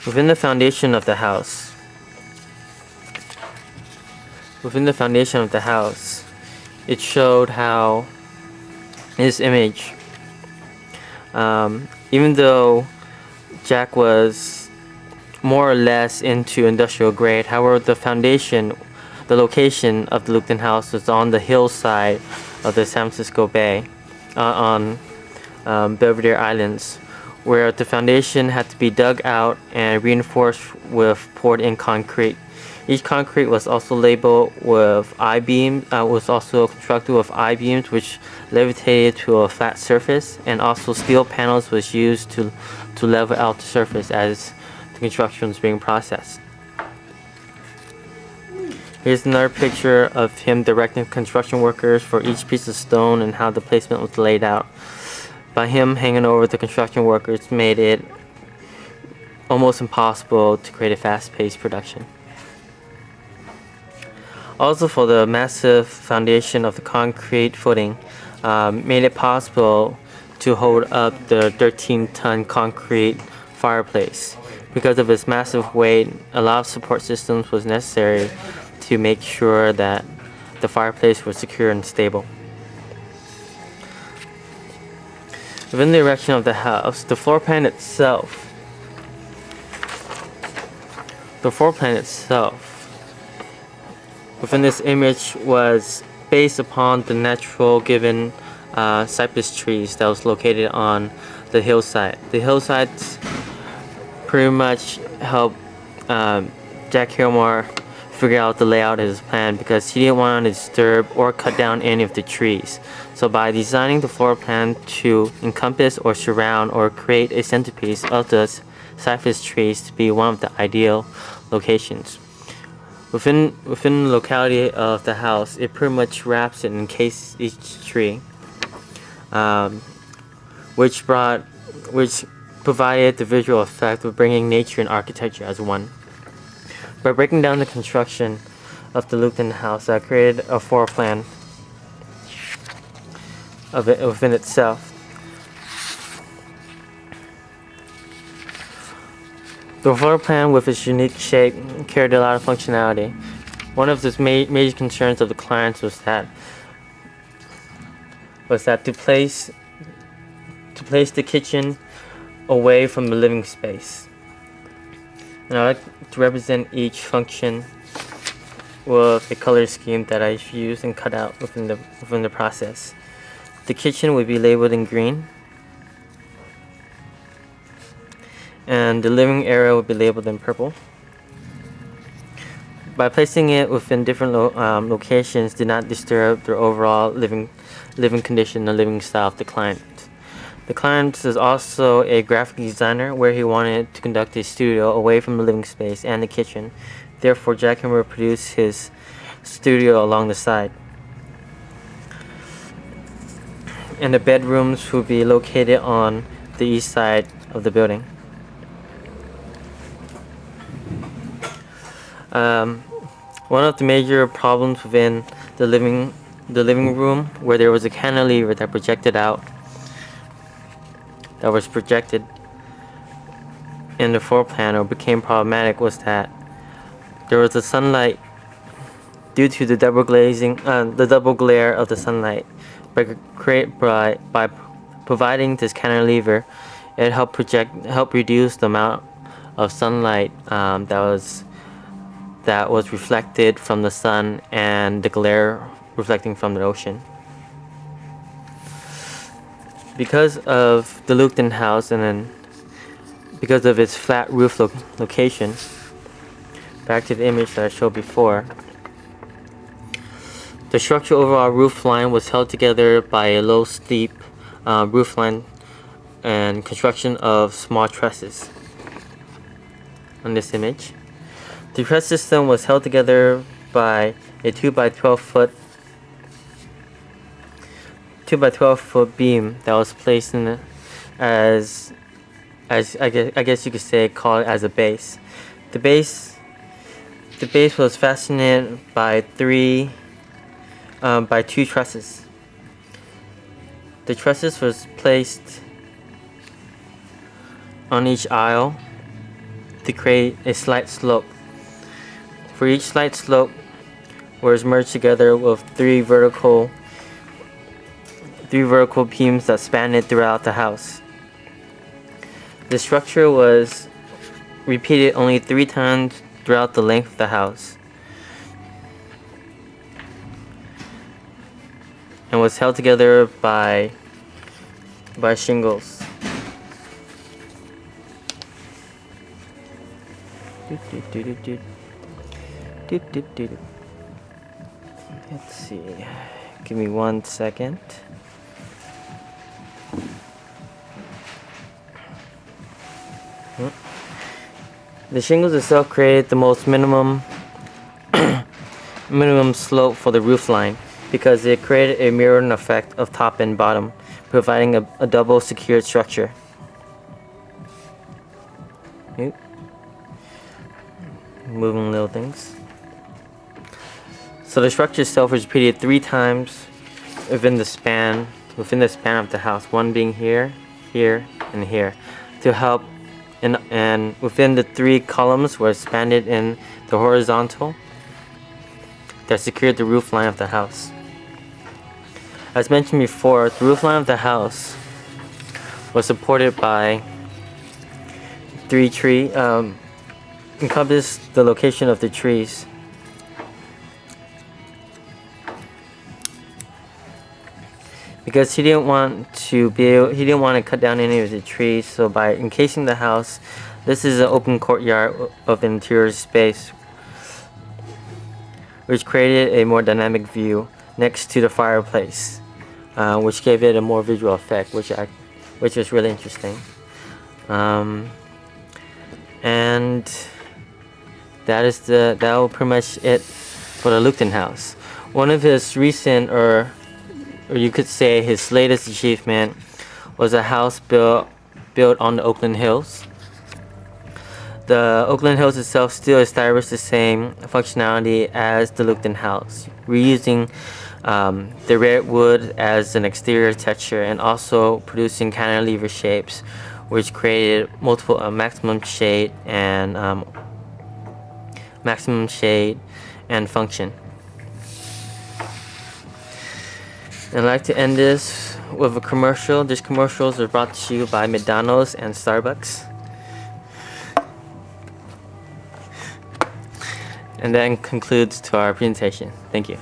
Within the foundation of the house, it showed how this image, even though Jack was more or less into industrial grade, however, the location of the Lupton house was on the hillside of the San Francisco Bay, on Belvedere Islands, where the foundation had to be dug out and reinforced with poured-in concrete. Each concrete was also labeled with I-beams, was also constructed with I-beams which levitated to a flat surface, and also steel panels was used to level out the surface as the construction was being processed. Here's another picture of him directing construction workers for each piece of stone and how the placement was laid out. By him hanging over the construction workers made it almost impossible to create a fast-paced production. Also, for the massive foundation of the concrete footing, made it possible to hold up the 13-ton concrete fireplace. Because of its massive weight, a lot of support systems was necessary to make sure that the fireplace was secure and stable. Within the erection of the house, the floor plan itself within this image was based upon the natural given cypress trees that was located on the hillside. The hillsides pretty much helped Jack Hillmer figure out the layout of his plan, because he didn't want to disturb or cut down any of the trees. So by designing the floor plan to encompass or surround or create a centerpiece of the cypress trees to be one of the ideal locations. Within the locality of the house, it pretty much wraps and encases each tree, which provided the visual effect of bringing nature and architecture as one. By breaking down the construction of the Lupton house, I created a floor plan of it within itself. The floor plan, with its unique shape, carried a lot of functionality. One of the major concerns of the clients was that to place the kitchen away from the living space. And I like to represent each function with a color scheme that I've used and cut out within the process. The kitchen would be labeled in green, and the living area would be labeled in purple. By placing it within different locations did not disturb the overall living condition and living style of the client. The client is also a graphic designer, where he wanted to conduct his studio away from the living space and the kitchen. Therefore, Jack Hillmer produced his studio along the side. And the bedrooms would be located on the east side of the building. One of the major problems within the living room, where there was a cantilever that was projected in the floor plan, or became problematic, was that there was the sunlight, due to the double glare of the sunlight. By providing this cantilever, it helped reduce the amount of sunlight that was reflected from the sun and the glare reflecting from the ocean. Because of the Lupton house, and then because of its flat roof location, back to the image that I showed before, the structural overall roof line was held together by a low, steep roof line and construction of small trusses. On this image, the truss system was held together by a 2 by 12 foot beam that was placed in as I guess you could say, call it as a base. The base was fastened by two trusses. The trusses was placed on each aisle to create a slight slope. For each slight slope was merged together with three vertical beams that spanned throughout the house. The structure was repeated only 3 times throughout the length of the house, and was held together by shingles. Let's see. Give me 1 second. The shingles itself created the most minimum slope for the roof line because it created a mirroring effect of top and bottom, providing a double secured structure. Moving little things. So the structure itself was repeated 3 times within the span of the house, one being here, here, and here, to help. And within the 3 columns were expanded in the horizontal that secured the roof line of the house. As mentioned before, the roof line of the house was supported by 3 trees, encompassed the location of the trees. Because he didn't want to cut down any of the trees, so by encasing the house, this is an open courtyard of the interior space, which created a more dynamic view next to the fireplace, which gave it a more visual effect, which was really interesting. And that will pretty much it for the Lupton House. One of his recent, or you could say his latest achievement, was a house built on the Oakland Hills. The Oakland Hills itself still established the same functionality as the Lupton House, reusing the red wood as an exterior texture and also producing cantilever shapes, which created multiple maximum shade and function. I'd like to end this with a commercial. This commercials are brought to you by McDonald's and Starbucks. And that concludes to our presentation. Thank you.